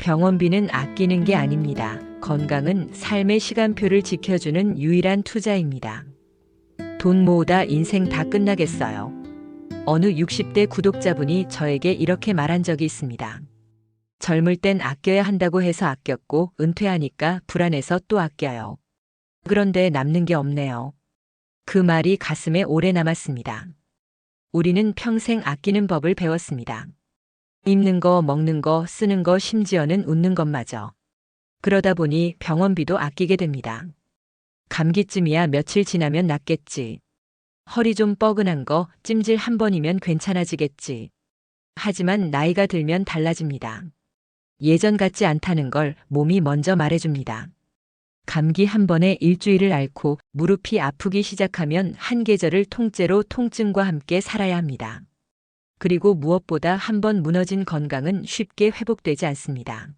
병원비는 아끼는 게 아닙니다. 건강은 삶의 시간표를 지켜주는 유일한 투자입니다. 돈 모으다 인생 다 끝나겠어요. 어느 60대 구독자분이 저에게 이렇게 말한 적이 있습니다. 젊을 땐 아껴야 한다고 해서 아꼈고 은퇴하니까 불안해서 또 아껴요. 그런데 남는 게 없네요. 그 말이 가슴에 오래 남았습니다. 우리는 평생 아끼는 법을 배웠습니다. 입는 거, 먹는 거, 쓰는 거, 심지어는 웃는 것마저. 그러다 보니 병원비도 아끼게 됩니다. 감기쯤이야 며칠 지나면 낫겠지. 허리 좀 뻐근한 거 찜질 한 번이면 괜찮아지겠지. 하지만 나이가 들면 달라집니다. 예전 같지 않다는 걸 몸이 먼저 말해줍니다. 감기 한 번에 일주일을 앓고 무릎이 아프기 시작하면 한 계절을 통째로 통증과 함께 살아야 합니다. 그리고 무엇보다 한 번 무너진 건강은 쉽게 회복되지 않습니다.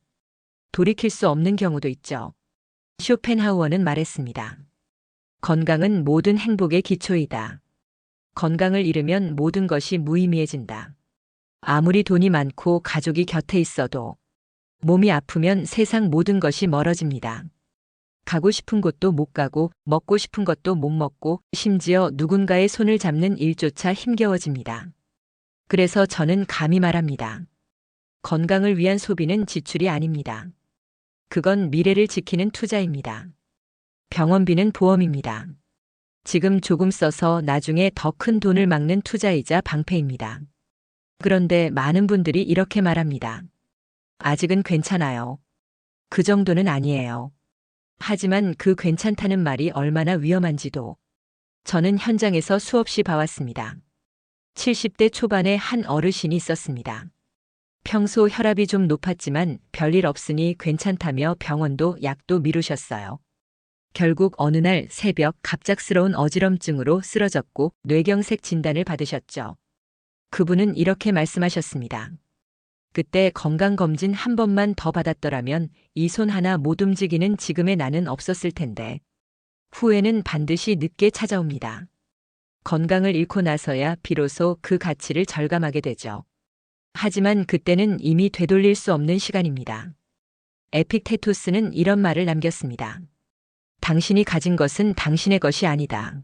돌이킬 수 없는 경우도 있죠. 쇼펜하우어는 말했습니다. 건강은 모든 행복의 기초이다. 건강을 잃으면 모든 것이 무의미해진다. 아무리 돈이 많고 가족이 곁에 있어도 몸이 아프면 세상 모든 것이 멀어집니다. 가고 싶은 곳도 못 가고 먹고 싶은 것도 못 먹고 심지어 누군가의 손을 잡는 일조차 힘겨워집니다. 그래서 저는 감히 말합니다. 건강을 위한 소비는 지출이 아닙니다. 그건 미래를 지키는 투자입니다. 병원비는 보험입니다. 지금 조금 써서 나중에 더 큰 돈을 막는 투자이자 방패입니다. 그런데 많은 분들이 이렇게 말합니다. 아직은 괜찮아요. 그 정도는 아니에요. 하지만 그 괜찮다는 말이 얼마나 위험한지도 저는 현장에서 수없이 봐왔습니다. 70대 초반의 한 어르신이 있었습니다. 평소 혈압이 좀 높았지만 별일 없으니 괜찮다며 병원도 약도 미루셨어요. 결국 어느 날 새벽 갑작스러운 어지럼증으로 쓰러졌고 뇌경색 진단을 받으셨죠. 그분은 이렇게 말씀하셨습니다. 그때 건강검진 한 번만 더 받았더라면 이 손 하나 못 움직이는 지금의 나는 없었을 텐데. 후회는 반드시 늦게 찾아옵니다. 건강을 잃고 나서야 비로소 그 가치를 절감하게 되죠. 하지만 그때는 이미 되돌릴 수 없는 시간입니다. 에픽테토스는 이런 말을 남겼습니다. 당신이 가진 것은 당신의 것이 아니다.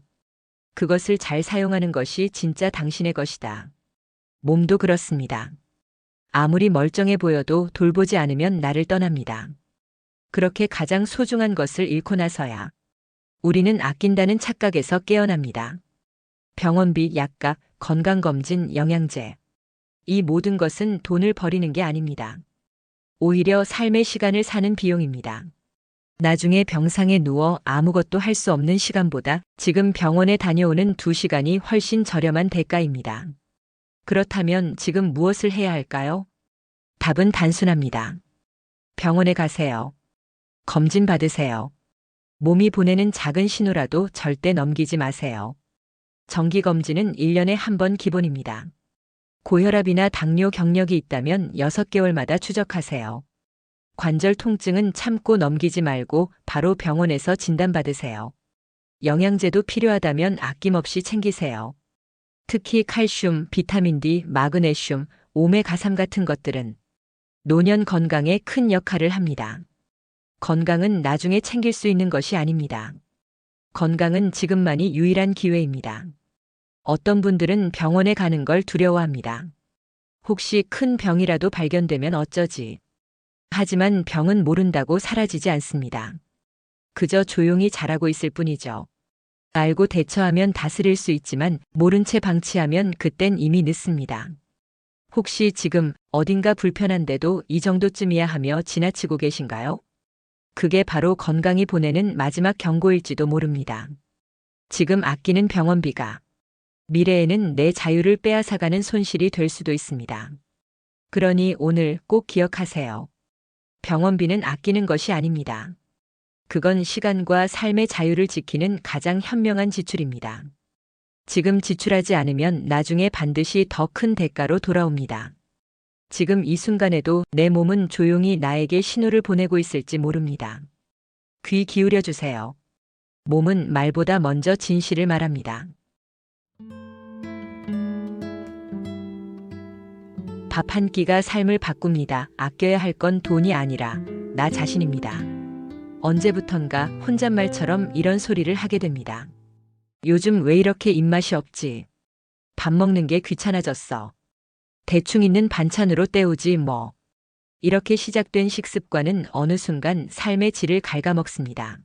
그것을 잘 사용하는 것이 진짜 당신의 것이다. 몸도 그렇습니다. 아무리 멀쩡해 보여도 돌보지 않으면 나를 떠납니다. 그렇게 가장 소중한 것을 잃고 나서야 우리는 아낀다는 착각에서 깨어납니다. 병원비, 약값, 건강검진, 영양제. 이 모든 것은 돈을 버리는 게 아닙니다. 오히려 삶의 시간을 사는 비용입니다. 나중에 병상에 누워 아무것도 할 수 없는 시간보다 지금 병원에 다녀오는 2시간이 훨씬 저렴한 대가입니다. 그렇다면 지금 무엇을 해야 할까요? 답은 단순합니다. 병원에 가세요. 검진 받으세요. 몸이 보내는 작은 신호라도 절대 넘기지 마세요. 정기검진은 1년에 한 번 기본입니다. 고혈압이나 당뇨 경력이 있다면 6개월마다 추적하세요. 관절 통증은 참고 넘기지 말고 바로 병원에서 진단받으세요. 영양제도 필요하다면 아낌없이 챙기세요. 특히 칼슘, 비타민 D, 마그네슘, 오메가3 같은 것들은 노년 건강에 큰 역할을 합니다. 건강은 나중에 챙길 수 있는 것이 아닙니다. 건강은 지금만이 유일한 기회입니다. 어떤 분들은 병원에 가는 걸 두려워합니다. 혹시 큰 병이라도 발견되면 어쩌지? 하지만 병은 모른다고 사라지지 않습니다. 그저 조용히 자라고 있을 뿐이죠. 알고 대처하면 다스릴 수 있지만 모른 채 방치하면 그땐 이미 늦습니다. 혹시 지금 어딘가 불편한데도 이 정도쯤이야 하며 지나치고 계신가요? 그게 바로 건강이 보내는 마지막 경고일지도 모릅니다. 지금 아끼는 병원비가 미래에는 내 자유를 빼앗아가는 손실이 될 수도 있습니다. 그러니 오늘 꼭 기억하세요. 병원비는 아끼는 것이 아닙니다. 그건 시간과 삶의 자유를 지키는 가장 현명한 지출입니다. 지금 지출하지 않으면 나중에 반드시 더 큰 대가로 돌아옵니다. 지금 이 순간에도 내 몸은 조용히 나에게 신호를 보내고 있을지 모릅니다. 귀 기울여 주세요. 몸은 말보다 먼저 진실을 말합니다. 밥 한 끼가 삶을 바꿉니다. 아껴야 할 건 돈이 아니라 나 자신입니다. 언제부턴가 혼잣말처럼 이런 소리를 하게 됩니다. 요즘 왜 이렇게 입맛이 없지? 밥 먹는 게 귀찮아졌어. 대충 있는 반찬으로 때우지 뭐. 이렇게 시작된 식습관은 어느 순간 삶의 질을 갉아먹습니다.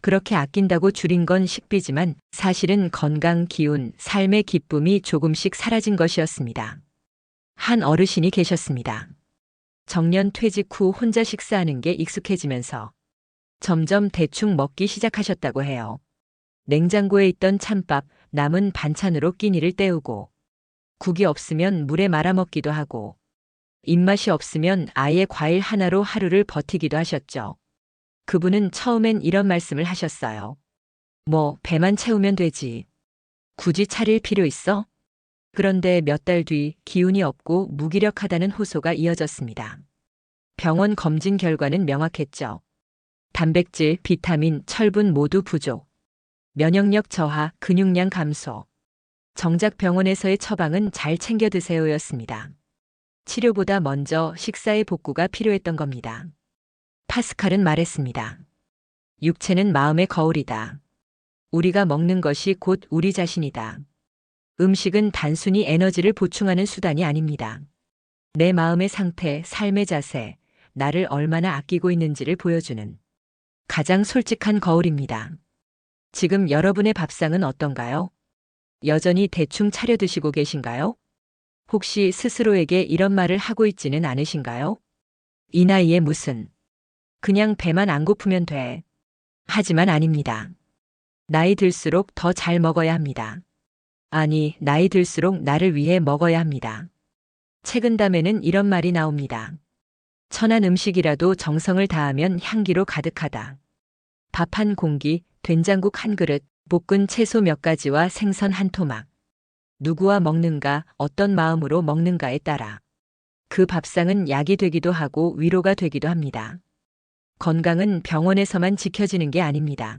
그렇게 아낀다고 줄인 건 식비지만 사실은 건강, 기운, 삶의 기쁨이 조금씩 사라진 것이었습니다. 한 어르신이 계셨습니다. 정년 퇴직 후 혼자 식사하는 게 익숙해지면서 점점 대충 먹기 시작하셨다고 해요. 냉장고에 있던 찬밥, 남은 반찬으로 끼니를 때우고 국이 없으면 물에 말아 먹기도 하고 입맛이 없으면 아예 과일 하나로 하루를 버티기도 하셨죠. 그분은 처음엔 이런 말씀을 하셨어요. 뭐 배만 채우면 되지. 굳이 차릴 필요 있어? 그런데 몇 달 뒤 기운이 없고 무기력하다는 호소가 이어졌습니다. 병원 검진 결과는 명확했죠. 단백질, 비타민, 철분 모두 부족. 면역력 저하, 근육량 감소. 정작 병원에서의 처방은 잘 챙겨 드세요였습니다. 치료보다 먼저 식사의 복구가 필요했던 겁니다. 파스칼은 말했습니다. 육체는 마음의 거울이다. 우리가 먹는 것이 곧 우리 자신이다. 음식은 단순히 에너지를 보충하는 수단이 아닙니다. 내 마음의 상태, 삶의 자세, 나를 얼마나 아끼고 있는지를 보여주는 가장 솔직한 거울입니다. 지금 여러분의 밥상은 어떤가요? 여전히 대충 차려 드시고 계신가요? 혹시 스스로에게 이런 말을 하고 있지는 않으신가요? 이 나이에 무슨. 그냥 배만 안 고프면 돼. 하지만 아닙니다. 나이 들수록 더 잘 먹어야 합니다. 아니, 나이 들수록 나를 위해 먹어야 합니다. 책은담에는 이런 말이 나옵니다. 천한 음식이라도 정성을 다하면 향기로 가득하다. 밥 한 공기, 된장국 한 그릇, 볶은 채소 몇 가지와 생선 한 토막. 누구와 먹는가, 어떤 마음으로 먹는가에 따라 그 밥상은 약이 되기도 하고 위로가 되기도 합니다. 건강은 병원에서만 지켜지는 게 아닙니다.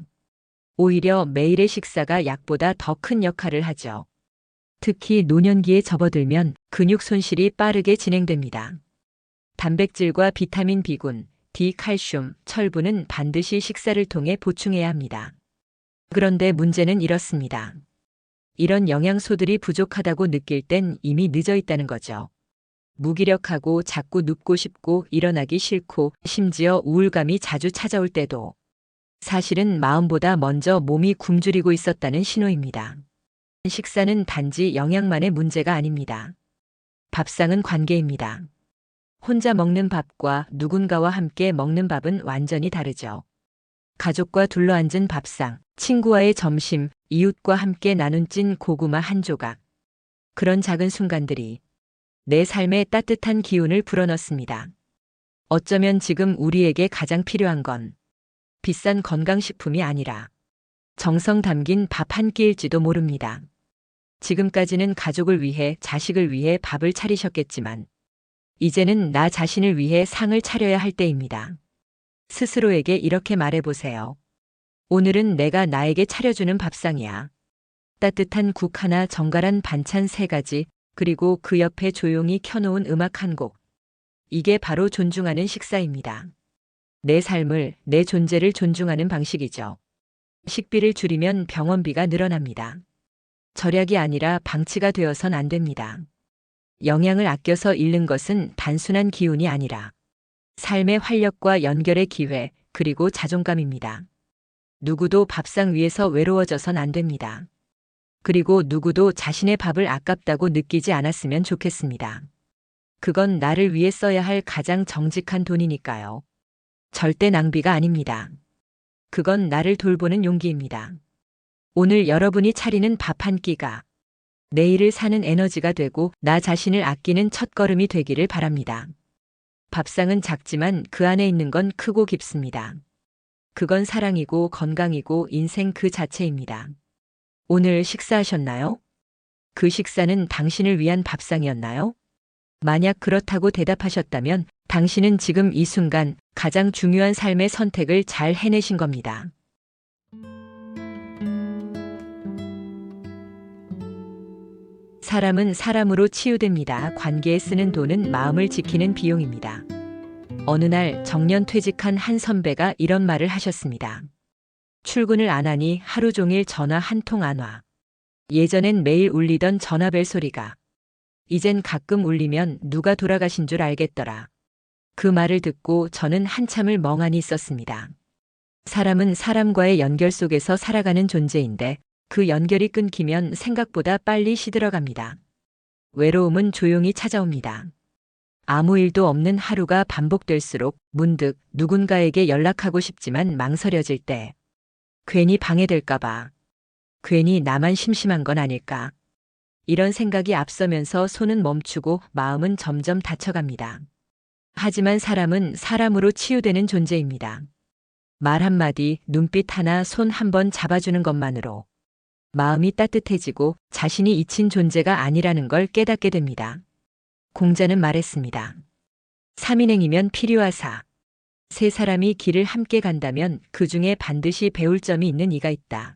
오히려 매일의 식사가 약보다 더 큰 역할을 하죠. 특히 노년기에 접어들면 근육 손실이 빠르게 진행됩니다. 단백질과 비타민 B군, D, 칼슘, 철분은 반드시 식사를 통해 보충해야 합니다. 그런데 문제는 이렇습니다. 이런 영양소들이 부족하다고 느낄 땐 이미 늦어 있다는 거죠. 무기력하고 자꾸 눕고 싶고 일어나기 싫고 심지어 우울감이 자주 찾아올 때도 사실은 마음보다 먼저 몸이 굶주리고 있었다는 신호입니다. 식사는 단지 영양만의 문제가 아닙니다. 밥상은 관계입니다. 혼자 먹는 밥과 누군가와 함께 먹는 밥은 완전히 다르죠. 가족과 둘러앉은 밥상, 친구와의 점심, 이웃과 함께 나눈 찐 고구마 한 조각. 그런 작은 순간들이 내 삶에 따뜻한 기운을 불어넣습니다. 어쩌면 지금 우리에게 가장 필요한 건 비싼 건강식품이 아니라 정성 담긴 밥 한 끼일지도 모릅니다. 지금까지는 가족을 위해, 자식을 위해 밥을 차리셨겠지만 이제는 나 자신을 위해 상을 차려야 할 때입니다. 스스로에게 이렇게 말해보세요. 오늘은 내가 나에게 차려주는 밥상이야. 따뜻한 국 하나, 정갈한 반찬 3가지, 그리고 그 옆에 조용히 켜놓은 음악 한 곡. 이게 바로 존중하는 식사입니다. 내 삶을, 내 존재를 존중하는 방식이죠. 식비를 줄이면 병원비가 늘어납니다. 절약이 아니라 방치가 되어선 안 됩니다. 영양을 아껴서 잃는 것은 단순한 기운이 아니라 삶의 활력과 연결의 기회, 그리고 자존감입니다. 누구도 밥상 위에서 외로워져선 안 됩니다. 그리고 누구도 자신의 밥을 아깝다고 느끼지 않았으면 좋겠습니다. 그건 나를 위해 써야 할 가장 정직한 돈이니까요. 절대 낭비가 아닙니다. 그건 나를 돌보는 용기입니다. 오늘 여러분이 차리는 밥 한 끼가 내일을 사는 에너지가 되고 나 자신을 아끼는 첫걸음이 되기를 바랍니다. 밥상은 작지만 그 안에 있는 건 크고 깊습니다. 그건 사랑이고 건강이고 인생 그 자체입니다. 오늘 식사하셨나요? 그 식사는 당신을 위한 밥상이었나요? 만약 그렇다고 대답하셨다면 당신은 지금 이 순간 가장 중요한 삶의 선택을 잘 해내신 겁니다. 사람은 사람으로 치유됩니다. 관계에 쓰는 돈은 마음을 지키는 비용입니다. 어느 날 정년 퇴직한 한 선배가 이런 말을 하셨습니다. 출근을 안 하니 하루 종일 전화 한 통 안 와. 예전엔 매일 울리던 전화벨 소리가 이젠 가끔 울리면 누가 돌아가신 줄 알겠더라. 그 말을 듣고 저는 한참을 멍하니 있었습니다. 사람은 사람과의 연결 속에서 살아가는 존재인데 그 연결이 끊기면 생각보다 빨리 시들어갑니다. 외로움은 조용히 찾아옵니다. 아무 일도 없는 하루가 반복될수록 문득 누군가에게 연락하고 싶지만 망설여질 때 괜히 방해될까봐, 괜히 나만 심심한 건 아닐까. 이런 생각이 앞서면서 손은 멈추고 마음은 점점 다쳐갑니다. 하지만 사람은 사람으로 치유되는 존재입니다. 말 한마디, 눈빛 하나, 손 한 번 잡아주는 것만으로 마음이 따뜻해지고 자신이 잊힌 존재가 아니라는 걸 깨닫게 됩니다. 공자는 말했습니다. 3인행이면 필요하사. 세 사람이 길을 함께 간다면 그 중에 반드시 배울 점이 있는 이가 있다.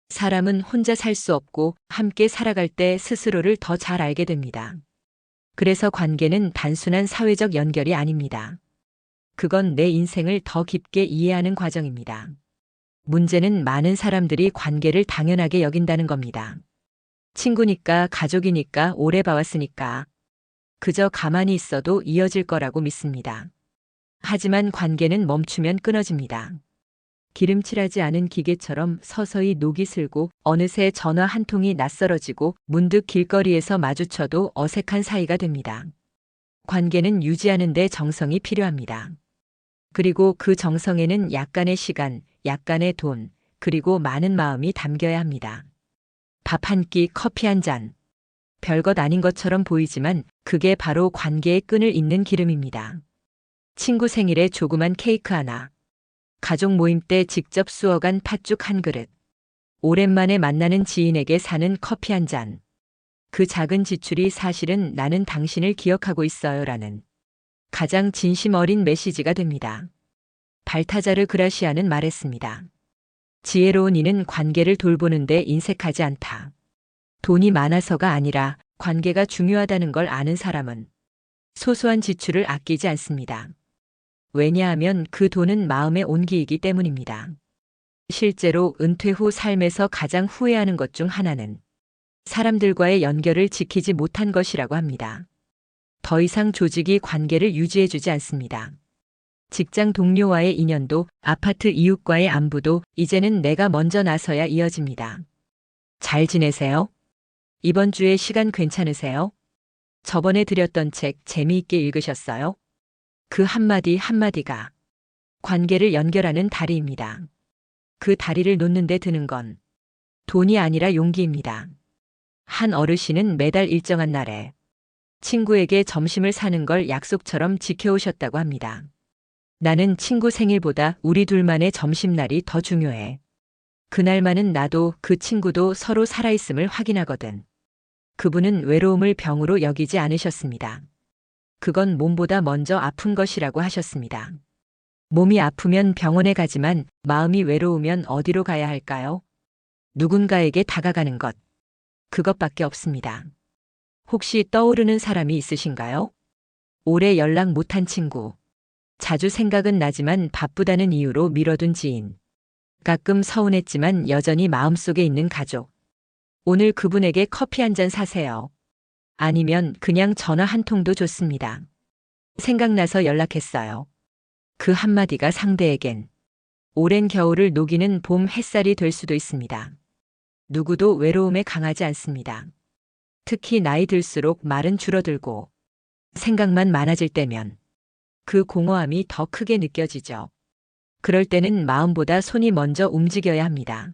사람은 혼자 살 수 없고 함께 살아갈 때 스스로를 더 잘 알게 됩니다. 그래서 관계는 단순한 사회적 연결이 아닙니다. 그건 내 인생을 더 깊게 이해하는 과정입니다. 문제는 많은 사람들이 관계를 당연하게 여긴다는 겁니다. 친구니까, 가족이니까, 오래 봐왔으니까. 그저 가만히 있어도 이어질 거라고 믿습니다. 하지만 관계는 멈추면 끊어집니다. 기름칠하지 않은 기계처럼 서서히 녹이 슬고 어느새 전화 한 통이 낯설어지고 문득 길거리에서 마주쳐도 어색한 사이가 됩니다. 관계는 유지하는 데 정성이 필요합니다. 그리고 그 정성에는 약간의 시간, 약간의 돈, 그리고 많은 마음이 담겨야 합니다. 밥 한 끼, 커피 한 잔. 별것 아닌 것처럼 보이지만 그게 바로 관계의 끈을 잇는 기름입니다. 친구 생일에 조그만 케이크 하나. 가족 모임 때 직접 쑤어간 팥죽 한 그릇. 오랜만에 만나는 지인에게 사는 커피 한 잔. 그 작은 지출이 사실은 나는 당신을 기억하고 있어요라는 가장 진심 어린 메시지가 됩니다. 발타자르 그라시아는 말했습니다. 지혜로운 이는 관계를 돌보는데 인색하지 않다. 돈이 많아서가 아니라 관계가 중요하다는 걸 아는 사람은 소소한 지출을 아끼지 않습니다. 왜냐하면 그 돈은 마음의 온기이기 때문입니다. 실제로 은퇴 후 삶에서 가장 후회하는 것 중 하나는 사람들과의 연결을 지키지 못한 것이라고 합니다. 더 이상 조직이 관계를 유지해주지 않습니다. 직장 동료와의 인연도, 아파트 이웃과의 안부도 이제는 내가 먼저 나서야 이어집니다. 잘 지내세요? 이번 주에 시간 괜찮으세요? 저번에 드렸던 책 재미있게 읽으셨어요? 그 한마디 한마디가 관계를 연결하는 다리입니다. 그 다리를 놓는 데 드는 건 돈이 아니라 용기입니다. 한 어르신은 매달 일정한 날에 친구에게 점심을 사는 걸 약속처럼 지켜오셨다고 합니다. 나는 친구 생일보다 우리 둘만의 점심날이 더 중요해. 그날만은 나도 그 친구도 서로 살아있음을 확인하거든. 그분은 외로움을 병으로 여기지 않으셨습니다. 그건 몸보다 먼저 아픈 것이라고 하셨습니다. 몸이 아프면 병원에 가지만 마음이 외로우면 어디로 가야 할까요? 누군가에게 다가가는 것. 그것밖에 없습니다. 혹시 떠오르는 사람이 있으신가요? 오래 연락 못한 친구. 자주 생각은 나지만 바쁘다는 이유로 미뤄둔 지인. 가끔 서운했지만 여전히 마음속에 있는 가족. 오늘 그분에게 커피 한 잔 사세요. 아니면 그냥 전화 한 통도 좋습니다. 생각나서 연락했어요. 그 한마디가 상대에겐 오랜 겨울을 녹이는 봄 햇살이 될 수도 있습니다. 누구도 외로움에 강하지 않습니다. 특히 나이 들수록 말은 줄어들고 생각만 많아질 때면 그 공허함이 더 크게 느껴지죠. 그럴 때는 마음보다 손이 먼저 움직여야 합니다.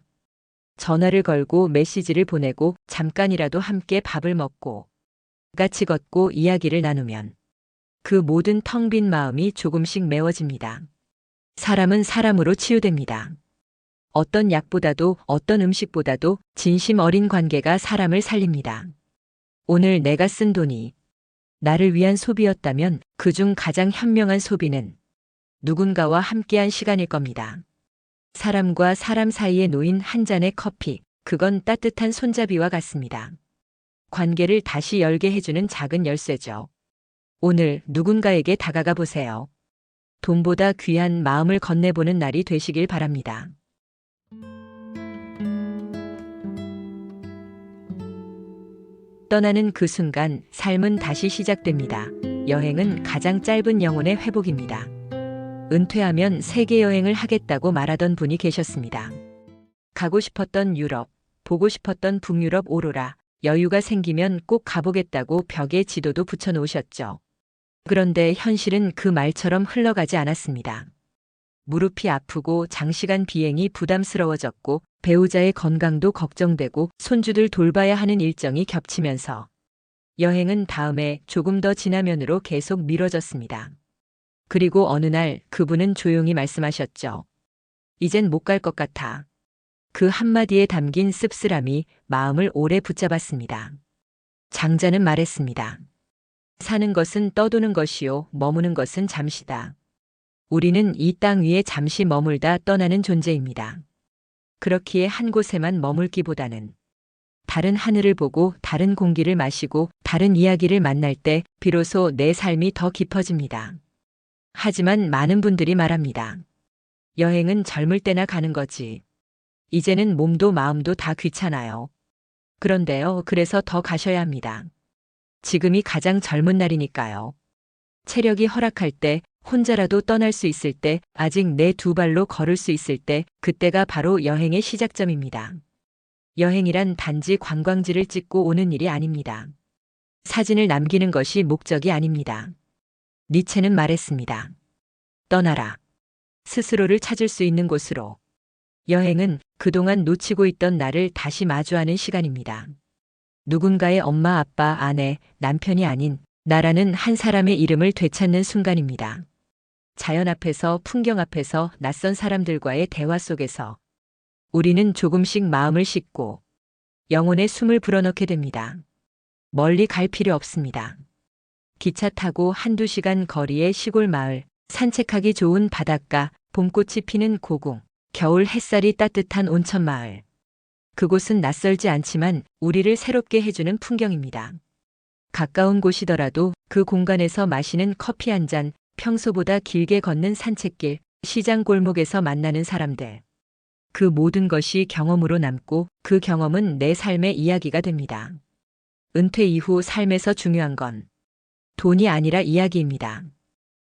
전화를 걸고 메시지를 보내고 잠깐이라도 함께 밥을 먹고 같이 걷고 이야기를 나누면 그 모든 텅 빈 마음이 조금씩 메워집니다. 사람은 사람으로 치유됩니다. 어떤 약보다도 어떤 음식보다도 진심 어린 관계가 사람을 살립니다. 오늘 내가 쓴 돈이 나를 위한 소비였다면 그중 가장 현명한 소비는 누군가와 함께한 시간일 겁니다. 사람과 사람 사이에 놓인 한 잔의 커피, 그건 따뜻한 손잡이와 같습니다. 관계를 다시 열게 해주는 작은 열쇠죠. 오늘 누군가에게 다가가 보세요. 돈보다 귀한 마음을 건네보는 날이 되시길 바랍니다. 떠나는 그 순간 삶은 다시 시작됩니다. 여행은 가장 짧은 영혼의 회복입니다. 은퇴하면 세계 여행을 하겠다고 말하던 분이 계셨습니다. 가고 싶었던 유럽, 보고 싶었던 북유럽 오로라, 여유가 생기면 꼭 가보겠다고 벽에 지도도 붙여놓으셨죠. 그런데 현실은 그 말처럼 흘러가지 않았습니다. 무릎이 아프고 장시간 비행이 부담스러워졌고 배우자의 건강도 걱정되고 손주들 돌봐야 하는 일정이 겹치면서 여행은 다음에 조금 더 지나면으로 계속 미뤄졌습니다. 그리고 어느 날 그분은 조용히 말씀하셨죠. 이젠 못 갈 것 같아. 그 한마디에 담긴 씁쓸함이 마음을 오래 붙잡았습니다. 장자는 말했습니다. 사는 것은 떠도는 것이요, 머무는 것은 잠시다. 우리는 이 땅 위에 잠시 머물다 떠나는 존재입니다. 그렇기에 한 곳에만 머물기보다는 다른 하늘을 보고 다른 공기를 마시고 다른 이야기를 만날 때 비로소 내 삶이 더 깊어집니다. 하지만 많은 분들이 말합니다. 여행은 젊을 때나 가는 거지. 이제는 몸도 마음도 다 귀찮아요. 그런데요, 그래서 더 가셔야 합니다. 지금이 가장 젊은 날이니까요. 체력이 허락할 때, 혼자라도 떠날 수 있을 때, 아직 내 두 발로 걸을 수 있을 때, 그때가 바로 여행의 시작점입니다. 여행이란 단지 관광지를 찍고 오는 일이 아닙니다. 사진을 남기는 것이 목적이 아닙니다. 니체는 말했습니다. 떠나라. 스스로를 찾을 수 있는 곳으로. 여행은 그동안 놓치고 있던 나를 다시 마주하는 시간입니다. 누군가의 엄마, 아빠, 아내, 남편이 아닌 나라는 한 사람의 이름을 되찾는 순간입니다. 자연 앞에서, 풍경 앞에서, 낯선 사람들과의 대화 속에서 우리는 조금씩 마음을 싣고 영혼의 숨을 불어넣게 됩니다. 멀리 갈 필요 없습니다. 기차 타고 한두 시간 거리의 시골 마을, 산책하기 좋은 바닷가, 봄꽃이 피는 고궁, 겨울 햇살이 따뜻한 온천 마을. 그곳은 낯설지 않지만 우리를 새롭게 해주는 풍경입니다. 가까운 곳이더라도 그 공간에서 마시는 커피 한 잔, 평소보다 길게 걷는 산책길, 시장 골목에서 만나는 사람들. 그 모든 것이 경험으로 남고 그 경험은 내 삶의 이야기가 됩니다. 은퇴 이후 삶에서 중요한 건 돈이 아니라 이야기입니다.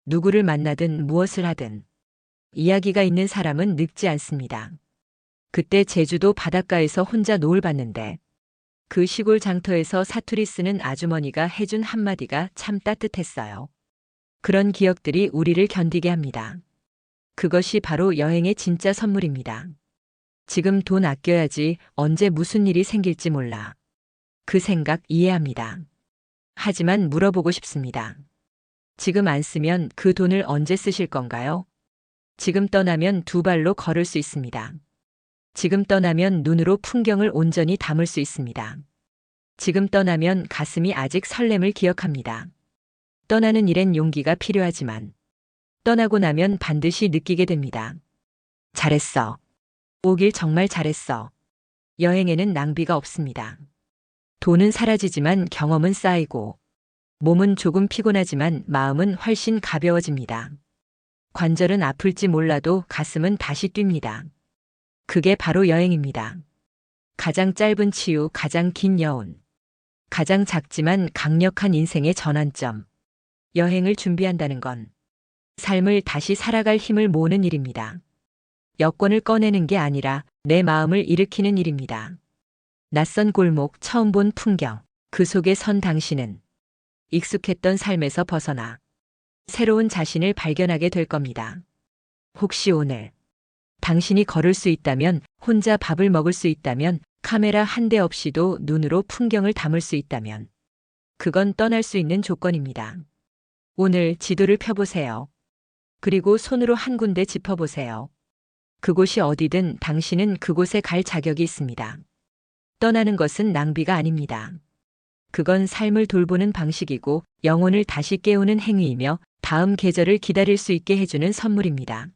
누구를 만나든 무엇을 하든 이야기가 있는 사람은 늙지 않습니다. 그때 제주도 바닷가에서 혼자 노을 봤는데 그 시골 장터에서 사투리 쓰는 아주머니가 해준 한마디가 참 따뜻했어요. 그런 기억들이 우리를 견디게 합니다. 그것이 바로 여행의 진짜 선물입니다. 지금 돈 아껴야지 언제 무슨 일이 생길지 몰라. 그 생각 이해합니다. 하지만 물어보고 싶습니다. 지금 안 쓰면 그 돈을 언제 쓰실 건가요? 지금 떠나면 두 발로 걸을 수 있습니다. 지금 떠나면 눈으로 풍경을 온전히 담을 수 있습니다. 지금 떠나면 가슴이 아직 설렘을 기억합니다. 떠나는 일엔 용기가 필요하지만 떠나고 나면 반드시 느끼게 됩니다. 잘했어. 오길 정말 잘했어. 여행에는 낭비가 없습니다. 돈은 사라지지만 경험은 쌓이고 몸은 조금 피곤하지만 마음은 훨씬 가벼워집니다. 관절은 아플지 몰라도 가슴은 다시 뜁니다. 그게 바로 여행입니다. 가장 짧은 치유, 가장 긴 여운. 가장 작지만 강력한 인생의 전환점. 여행을 준비한다는 건 삶을 다시 살아갈 힘을 모으는 일입니다. 여권을 꺼내는 게 아니라 내 마음을 일으키는 일입니다. 낯선 골목, 처음 본 풍경, 그 속에 선 당신은 익숙했던 삶에서 벗어나 새로운 자신을 발견하게 될 겁니다. 혹시 오늘 당신이 걸을 수 있다면, 혼자 밥을 먹을 수 있다면, 카메라 한 대 없이도 눈으로 풍경을 담을 수 있다면 그건 떠날 수 있는 조건입니다. 오늘 지도를 펴보세요. 그리고 손으로 한 군데 짚어보세요. 그곳이 어디든 당신은 그곳에 갈 자격이 있습니다. 떠나는 것은 낭비가 아닙니다. 그건 삶을 돌보는 방식이고 영혼을 다시 깨우는 행위이며 다음 계절을 기다릴 수 있게 해주는 선물입니다.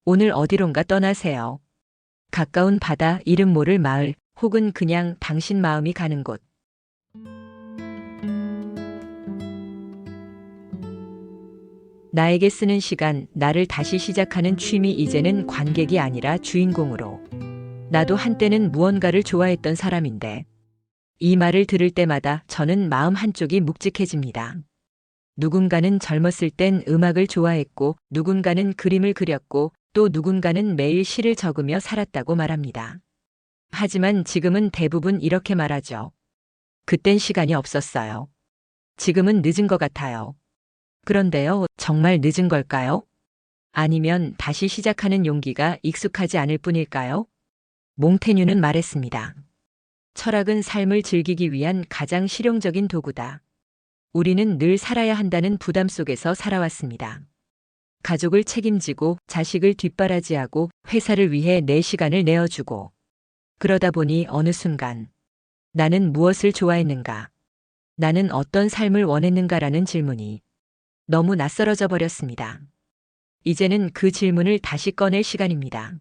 오늘 어디론가 떠나세요. 가까운 바다, 이름 모를 마을, 혹은 그냥 당신 마음이 가는 곳. 나에게 쓰는 시간, 나를 다시 시작하는 취미, 이제는 관객이 아니라 주인공으로. 나도 한때는 무언가를 좋아했던 사람인데 이 말을 들을 때마다 저는 마음 한쪽이 묵직해집니다. 누군가는 젊었을 땐 음악을 좋아했고, 누군가는 그림을 그렸고, 또 누군가는 매일 시를 적으며 살았다고 말합니다. 하지만 지금은 대부분 이렇게 말하죠. 그땐 시간이 없었어요. 지금은 늦은 것 같아요. 그런데요, 정말 늦은 걸까요? 아니면 다시 시작하는 용기가 익숙하지 않을 뿐일까요? 몽테뉴는 말했습니다. 철학은 삶을 즐기기 위한 가장 실용적인 도구다. 우리는 늘 살아야 한다는 부담 속에서 살아왔습니다. 가족을 책임지고, 자식을 뒷바라지하고, 회사를 위해 내 시간을 내어주고. 그러다 보니 어느 순간 나는 무엇을 좋아했는가? 나는 어떤 삶을 원했는가라는 질문이 너무 낯설어져 버렸습니다. 이제는 그 질문을 다시 꺼낼 시간입니다.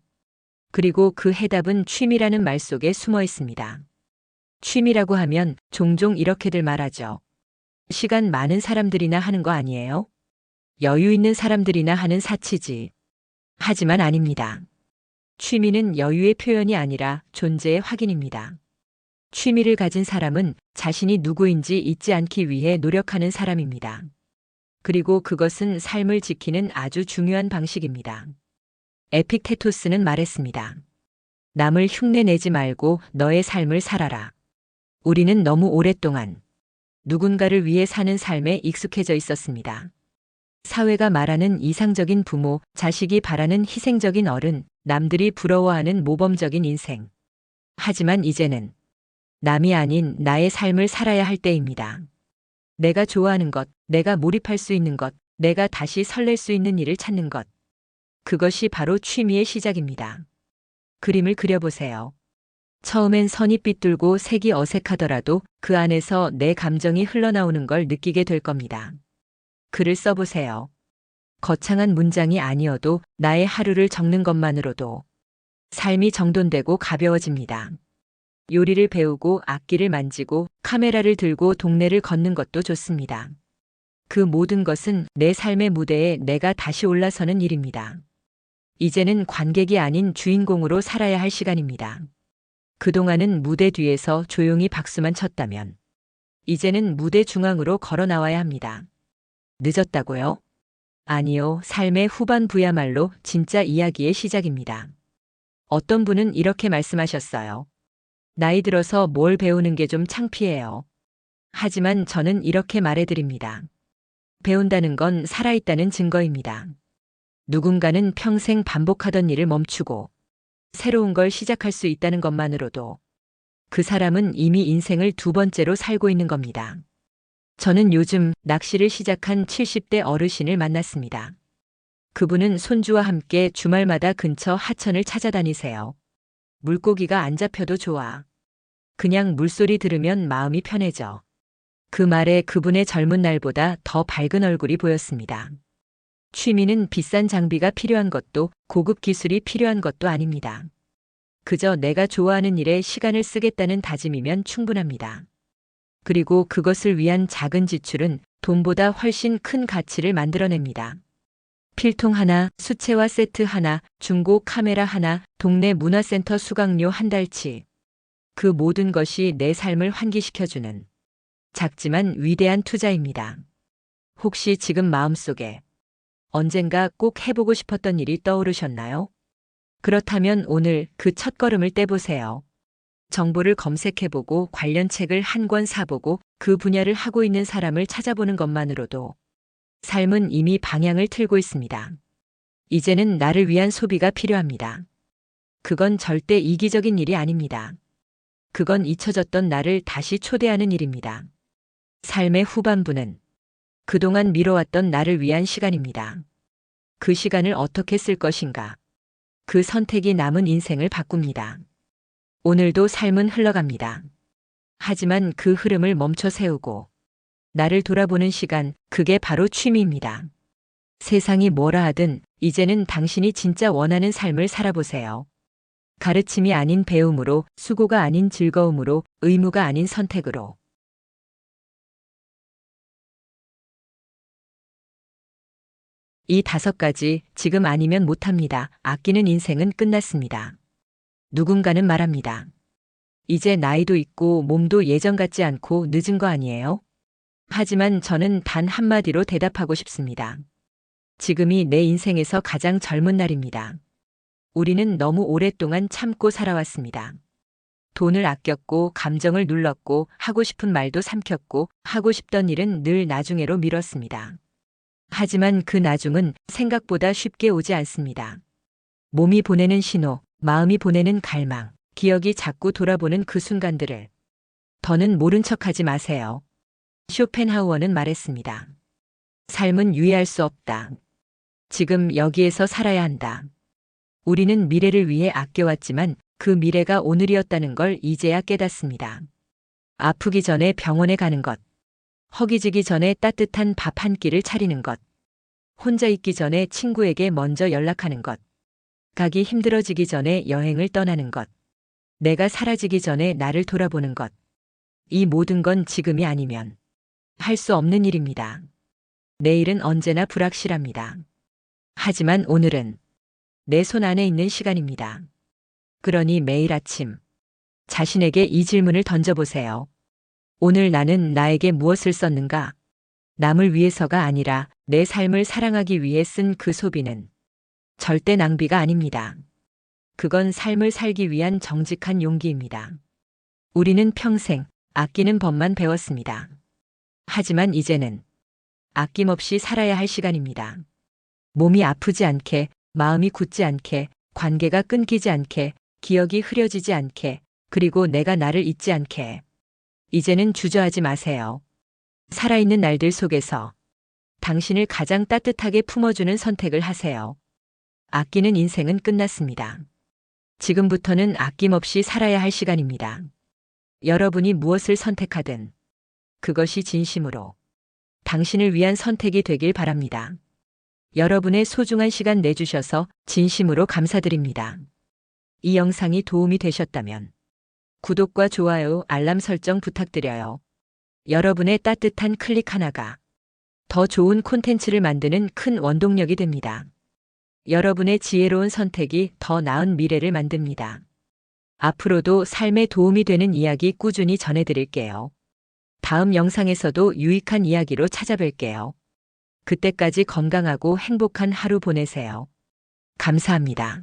그리고 그 해답은 취미라는 말 속에 숨어 있습니다. 취미라고 하면 종종 이렇게들 말하죠. 시간 많은 사람들이나 하는 거 아니에요? 여유 있는 사람들이나 하는 사치지. 하지만 아닙니다. 취미는 여유의 표현이 아니라 존재의 확인입니다. 취미를 가진 사람은 자신이 누구인지 잊지 않기 위해 노력하는 사람입니다. 그리고 그것은 삶을 지키는 아주 중요한 방식입니다. 에픽테토스는 말했습니다. 남을 흉내내지 말고 너의 삶을 살아라. 우리는 너무 오랫동안 누군가를 위해 사는 삶에 익숙해져 있었습니다. 사회가 말하는 이상적인 부모, 자식이 바라는 희생적인 어른, 남들이 부러워하는 모범적인 인생. 하지만 이제는 남이 아닌 나의 삶을 살아야 할 때입니다. 내가 좋아하는 것, 내가 몰입할 수 있는 것, 내가 다시 설렐 수 있는 일을 찾는 것. 그것이 바로 취미의 시작입니다. 그림을 그려보세요. 처음엔 선이 삐뚤고 색이 어색하더라도 그 안에서 내 감정이 흘러나오는 걸 느끼게 될 겁니다. 글을 써보세요. 거창한 문장이 아니어도 나의 하루를 적는 것만으로도 삶이 정돈되고 가벼워집니다. 요리를 배우고 악기를 만지고 카메라를 들고 동네를 걷는 것도 좋습니다. 그 모든 것은 내 삶의 무대에 내가 다시 올라서는 일입니다. 이제는 관객이 아닌 주인공으로 살아야 할 시간입니다. 그동안은 무대 뒤에서 조용히 박수만 쳤다면 이제는 무대 중앙으로 걸어 나와야 합니다. 늦었다고요? 아니요, 삶의 후반부야말로 진짜 이야기의 시작입니다. 어떤 분은 이렇게 말씀하셨어요. 나이 들어서 뭘 배우는 게 좀 창피해요. 하지만 저는 이렇게 말해드립니다. 배운다는 건 살아있다는 증거입니다. 누군가는 평생 반복하던 일을 멈추고 새로운 걸 시작할 수 있다는 것만으로도 그 사람은 이미 인생을 두 번째로 살고 있는 겁니다. 저는 요즘 낚시를 시작한 70대 어르신을 만났습니다. 그분은 손주와 함께 주말마다 근처 하천을 찾아다니세요. 물고기가 안 잡혀도 좋아. 그냥 물소리 들으면 마음이 편해져. 그 말에 그분의 젊은 날보다 더 밝은 얼굴이 보였습니다. 취미는 비싼 장비가 필요한 것도 고급 기술이 필요한 것도 아닙니다. 그저 내가 좋아하는 일에 시간을 쓰겠다는 다짐이면 충분합니다. 그리고 그것을 위한 작은 지출은 돈보다 훨씬 큰 가치를 만들어냅니다. 필통 하나, 수채화 세트 하나, 중고 카메라 하나, 동네 문화센터 수강료 한 달치. 그 모든 것이 내 삶을 환기시켜주는 작지만 위대한 투자입니다. 혹시 지금 마음속에 언젠가 꼭 해보고 싶었던 일이 떠오르셨나요? 그렇다면 오늘 그 첫걸음을 떼보세요. 정보를 검색해보고 관련 책을 한 권 사보고 그 분야를 하고 있는 사람을 찾아보는 것만으로도 삶은 이미 방향을 틀고 있습니다. 이제는 나를 위한 소비가 필요합니다. 그건 절대 이기적인 일이 아닙니다. 그건 잊혀졌던 나를 다시 초대하는 일입니다. 삶의 후반부는 그동안 미뤄왔던 나를 위한 시간입니다. 그 시간을 어떻게 쓸 것인가? 그 선택이 남은 인생을 바꿉니다. 오늘도 삶은 흘러갑니다. 하지만 그 흐름을 멈춰 세우고 나를 돌아보는 시간, 그게 바로 취미입니다. 세상이 뭐라 하든 이제는 당신이 진짜 원하는 삶을 살아보세요. 가르침이 아닌 배움으로, 수고가 아닌 즐거움으로, 의무가 아닌 선택으로. 이 5가지 지금 아니면 못합니다. 아끼는 인생은 끝났습니다. 누군가는 말합니다. 이제 나이도 있고 몸도 예전 같지 않고 늦은 거 아니에요? 하지만 저는 단 한마디로 대답하고 싶습니다. 지금이 내 인생에서 가장 젊은 날입니다. 우리는 너무 오랫동안 참고 살아왔습니다. 돈을 아꼈고 감정을 눌렀고 하고 싶은 말도 삼켰고 하고 싶던 일은 늘 나중에로 미뤘습니다. 하지만 그 나중은 생각보다 쉽게 오지 않습니다. 몸이 보내는 신호, 마음이 보내는 갈망, 기억이 자꾸 돌아보는 그 순간들을 더는 모른 척하지 마세요. 쇼펜하우어는 말했습니다. 삶은 유예할 수 없다. 지금 여기에서 살아야 한다. 우리는 미래를 위해 아껴왔지만 그 미래가 오늘이었다는 걸 이제야 깨닫습니다. 아프기 전에 병원에 가는 것. 허기지기 전에 따뜻한 밥 한 끼를 차리는 것. 혼자 있기 전에 친구에게 먼저 연락하는 것. 가기 힘들어지기 전에 여행을 떠나는 것. 내가 사라지기 전에 나를 돌아보는 것. 이 모든 건 지금이 아니면 할 수 없는 일입니다. 내일은 언제나 불확실합니다. 하지만 오늘은 내 손 안에 있는 시간입니다. 그러니 매일 아침 자신에게 이 질문을 던져보세요. 오늘 나는 나에게 무엇을 썼는가? 남을 위해서가 아니라 내 삶을 사랑하기 위해 쓴 그 소비는 절대 낭비가 아닙니다. 그건 삶을 살기 위한 정직한 용기입니다. 우리는 평생 아끼는 법만 배웠습니다. 하지만 이제는 아낌없이 살아야 할 시간입니다. 몸이 아프지 않게, 마음이 굳지 않게, 관계가 끊기지 않게, 기억이 흐려지지 않게, 그리고 내가 나를 잊지 않게. 이제는 주저하지 마세요. 살아있는 날들 속에서 당신을 가장 따뜻하게 품어주는 선택을 하세요. 아끼는 인생은 끝났습니다. 지금부터는 아낌없이 살아야 할 시간입니다. 여러분이 무엇을 선택하든 그것이 진심으로 당신을 위한 선택이 되길 바랍니다. 여러분의 소중한 시간 내주셔서 진심으로 감사드립니다. 이 영상이 도움이 되셨다면 구독과 좋아요, 알람 설정 부탁드려요. 여러분의 따뜻한 클릭 하나가 더 좋은 콘텐츠를 만드는 큰 원동력이 됩니다. 여러분의 지혜로운 선택이 더 나은 미래를 만듭니다. 앞으로도 삶에 도움이 되는 이야기 꾸준히 전해드릴게요. 다음 영상에서도 유익한 이야기로 찾아뵐게요. 그때까지 건강하고 행복한 하루 보내세요. 감사합니다.